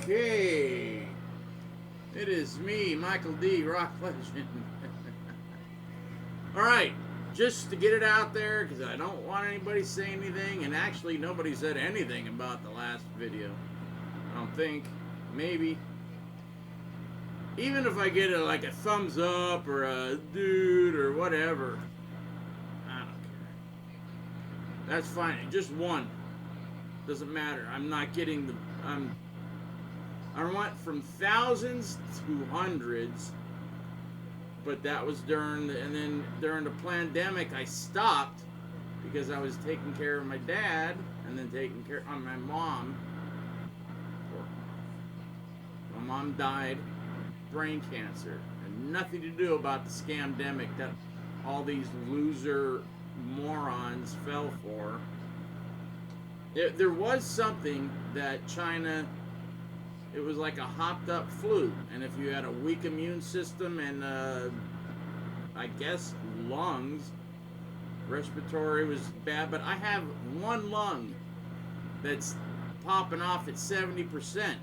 Okay. It is me, Michael D. Rock Legend. Alright, just to get it out there, because I don't want anybody to say anything, and actually nobody said anything about the last video. I don't think. Maybe. Even if I get like a thumbs up or a dude or whatever, I don't care. That's fine. Just one. Doesn't matter. I'm not getting the... I went from thousands to hundreds, but that was during the, and then during the pandemic I stopped because I was taking care of my dad and then taking care of my mom. My mom died brain cancer, and nothing to do about the scamdemic that all these loser morons fell for. There was something that China, it was like a hopped up flu, and if you had a weak immune system and I guess lungs, respiratory was bad, but I have one lung that's popping off at 70%,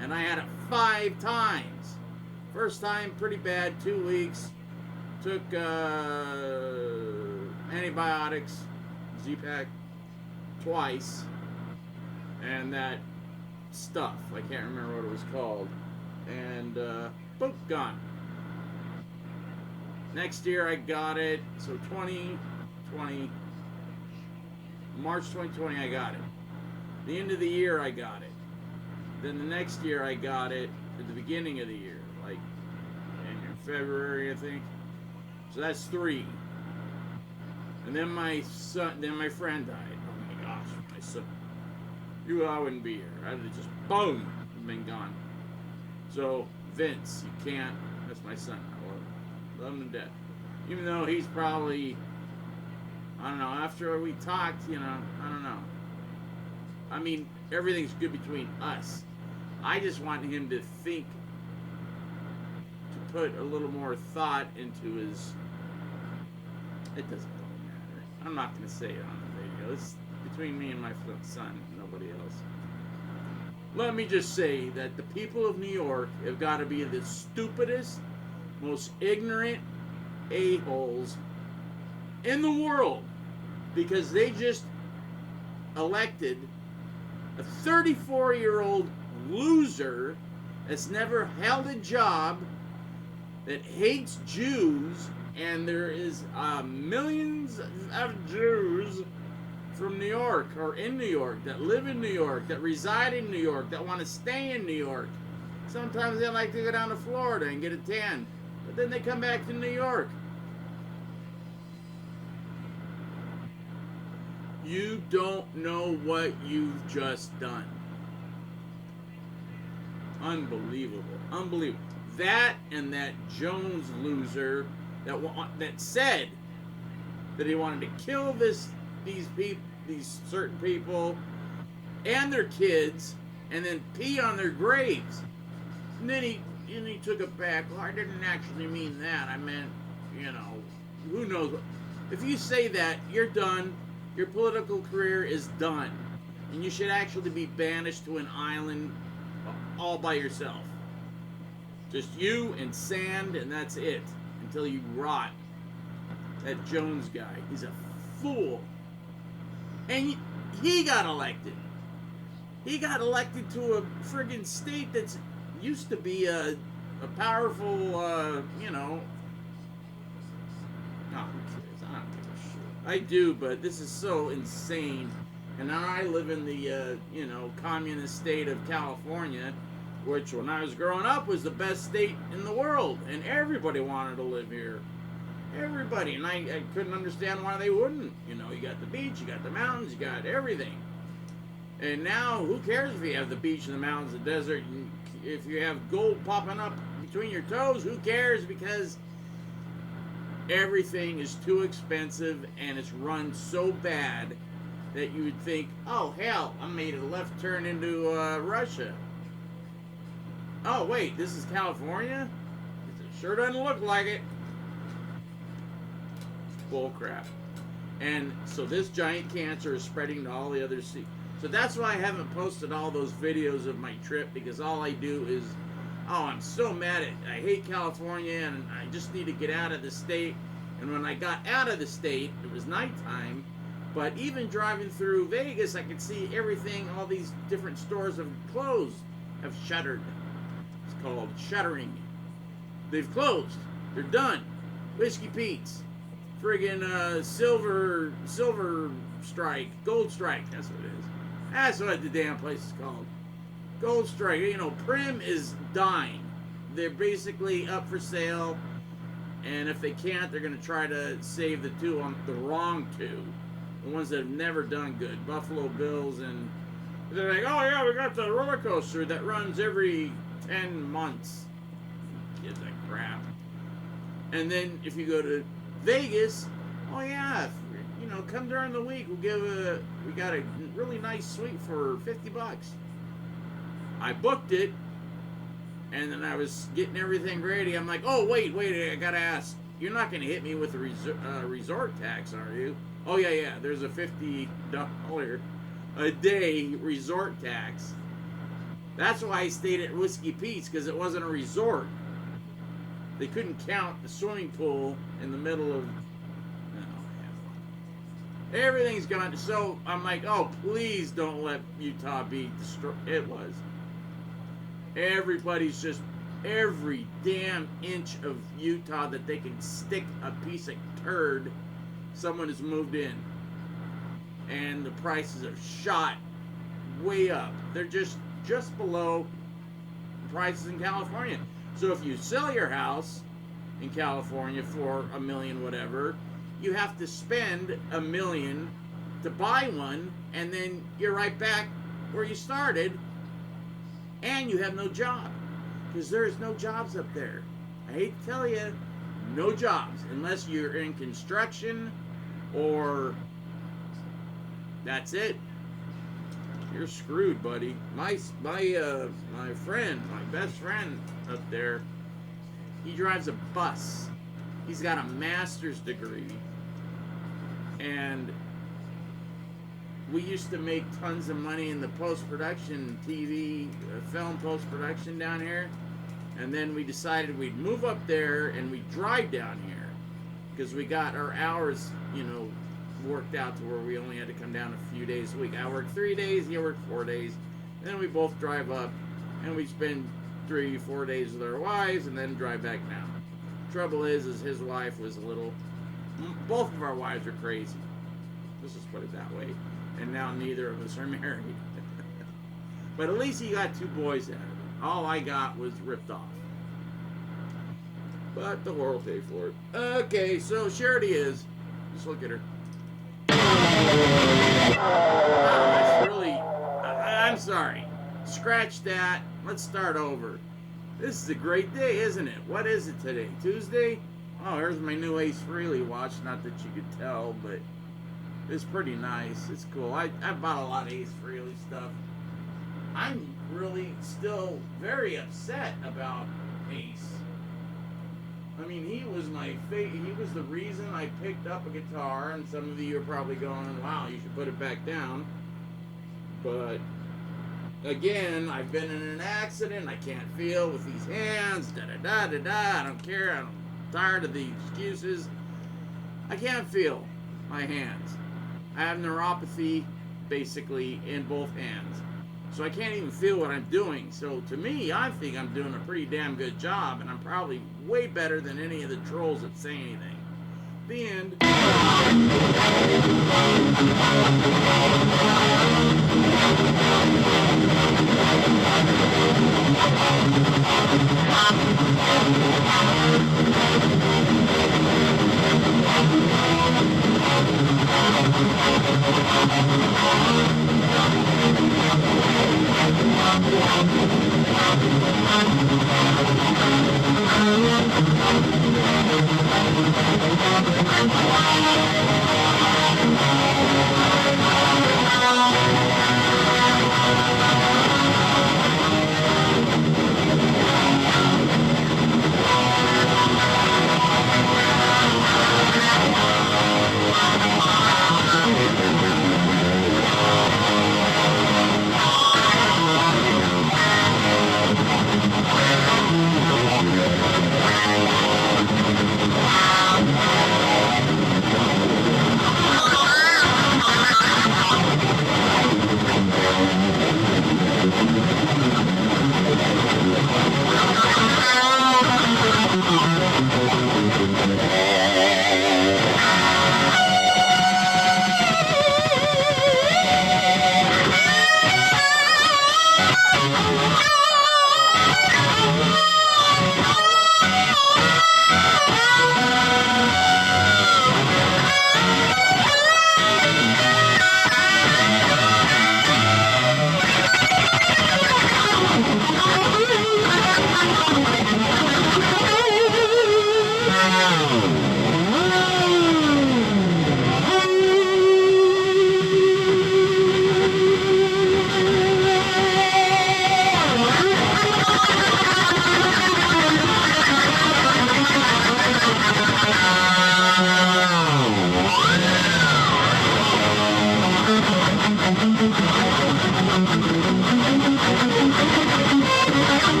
and I had it 5 times. First time pretty bad, 2 weeks, took antibiotics, Z-Pack twice, and that stuff, I can't remember what it was called, and boom, gone. Next year I got it, so 2020, March 2020 I got it. The end of the year I got it. Then the next year I got it at the beginning of the year, like in February I think. So that's 3. And then my friend died. Oh my gosh, my son. I wouldn't be here. I'd have just, boom, been gone. So, Vince, you can't, that's my son. I love him to death. Even though he's probably, I don't know, after we talked, you know, I don't know. I mean, everything's good between us. I just want him to think, to put a little more thought into his, it doesn't really matter. I'm not going to say it on the video. It's between me and my son, nobody else. Let me just say that the people of New York have got to be the stupidest, most ignorant a-holes in the world, because they just elected a 34-year-old loser that's never held a job, that hates Jews, and there is millions of Jews from New York, or in New York, that live in New York, that reside in New York, that want to stay in New York. Sometimes they like to go down to Florida and get a tan, but then they come back to New York. You don't know what you've just done. Unbelievable. Unbelievable. That and that Jones loser that said that he wanted to kill these certain people and their kids, and then pee on their graves. And then he took it back. Well, I didn't actually mean that. I meant, you know, who knows what. If you say that, you're done. Your political career is done, and you should actually be banished to an island all by yourself. Just you and sand, and that's it, until you rot. That Jones guy, he's a fool. And he got elected. He got elected to a friggin' state that's used to be a powerful, you know. Oh, who cares? I don't give a shit. I do, but this is so insane. And now I live in the, you know, communist state of California, which when I was growing up was the best state in the world. And everybody wanted to live here. Everybody. And I couldn't understand why they wouldn't. You know, you got the beach, you got the mountains, you got everything. And now, who cares if you have the beach and the mountains, the desert, and if you have gold popping up between your toes, who cares? Because everything is too expensive and it's run so bad that you would think, oh, hell, I made a left turn into Russia. Oh, wait, this is California? It sure doesn't look like it. Bull crap. And so this giant cancer is spreading to all the other cities. So that's why I haven't posted all those videos of my trip, because all I do is, oh, I'm so mad at, I hate California and I just need to get out of the state. And when I got out of the state, it was nighttime. But even driving through Vegas, I could see everything, all these different stores have closed, have shuttered. It's called shuttering. They've closed. They're done. Whiskey Pete's. Friggin' Silver Strike. Gold Strike, that's what it is. That's what the damn place is called. Gold Strike. You know, Prim is dying. They're basically up for sale. And if they can't, they're going to try to save the two on the wrong two. The ones that have never done good. Buffalo Bills, and they're like, oh yeah, we got the roller coaster that runs every 10 months. Kids like crap. And then if you go to Vegas, oh yeah, you know, come during the week, we got a really nice suite for $50. I booked it, and then I was getting everything ready. I'm like, oh wait, I gotta ask. You're not gonna hit me with the resort tax, are you? Oh yeah, there's a $50 a day resort tax. That's why I stayed at Whiskey Pete's, because it wasn't a resort. They couldn't count the swimming pool in the middle of... No, everything's gone. So I'm like, oh, please don't let Utah be destroyed. It was. Everybody's just... Every damn inch of Utah that they can stick a piece of turd, someone has moved in. And the prices are shot way up. They're just below the prices in California. So if you sell your house in California for $1 million, whatever, you have to spend $1 million to buy one, and then you're right back where you started, and you have no job, because there's no jobs up there. I hate to tell you, no jobs, unless you're in construction, or that's it. You're screwed, buddy. My friend, my best friend up there, he drives a bus. He's got a master's degree. And we used to make tons of money in the post-production TV, film post-production down here. And then we decided we'd move up there and we'd drive down here, because we got our hours, you know, worked out to where we only had to come down a few days a week. I work 3 days, he worked 4 days. Then we both drive up, and we spend 3-4 days with our wives, and then drive back down. Trouble is his wife was a little... Both of our wives are crazy. Let's just put it that way. And now neither of us are married. But at least he got 2 boys out of it. All I got was ripped off. But the whore will pay for it. Okay, so Charity is. Just look at her. That's really... I'm sorry. Scratch that. Let's start over. This is a great day, isn't it? What is it today? Tuesday? Oh, here's my new Ace Frehley watch. Not that you could tell, but it's pretty nice. It's cool. I bought a lot of Ace Frehley stuff. I'm really still very upset about Ace. I mean, he was my he was the reason I picked up a guitar, and some of you are probably going, wow, you should put it back down. But again, I've been in an accident. I can't feel with these hands. Da-da-da-da-da. I don't care. I'm tired of the excuses. I can't feel my hands. I have neuropathy, basically, in both hands. So I can't even feel what I'm doing. So to me, I think I'm doing a pretty damn good job, and I'm probably way better than any of the trolls that say anything. The end.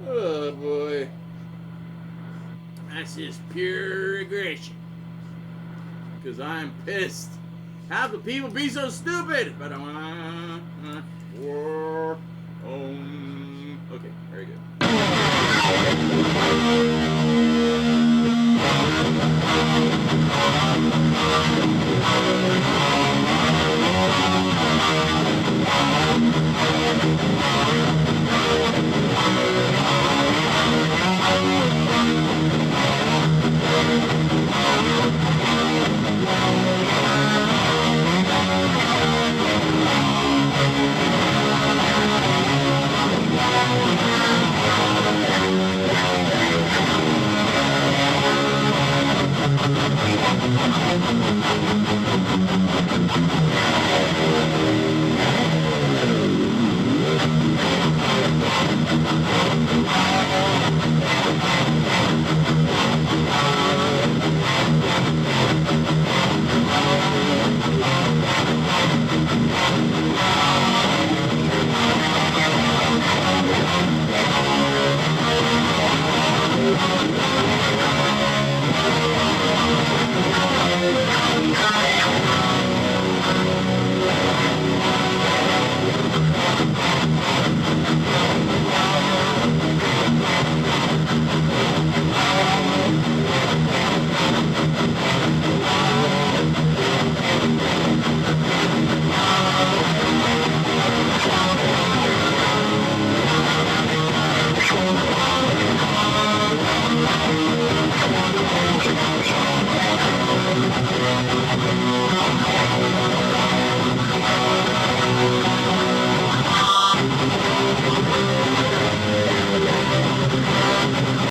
Oh boy. That's just pure aggression. Because I'm pissed. How can people be so stupid? But okay, very good.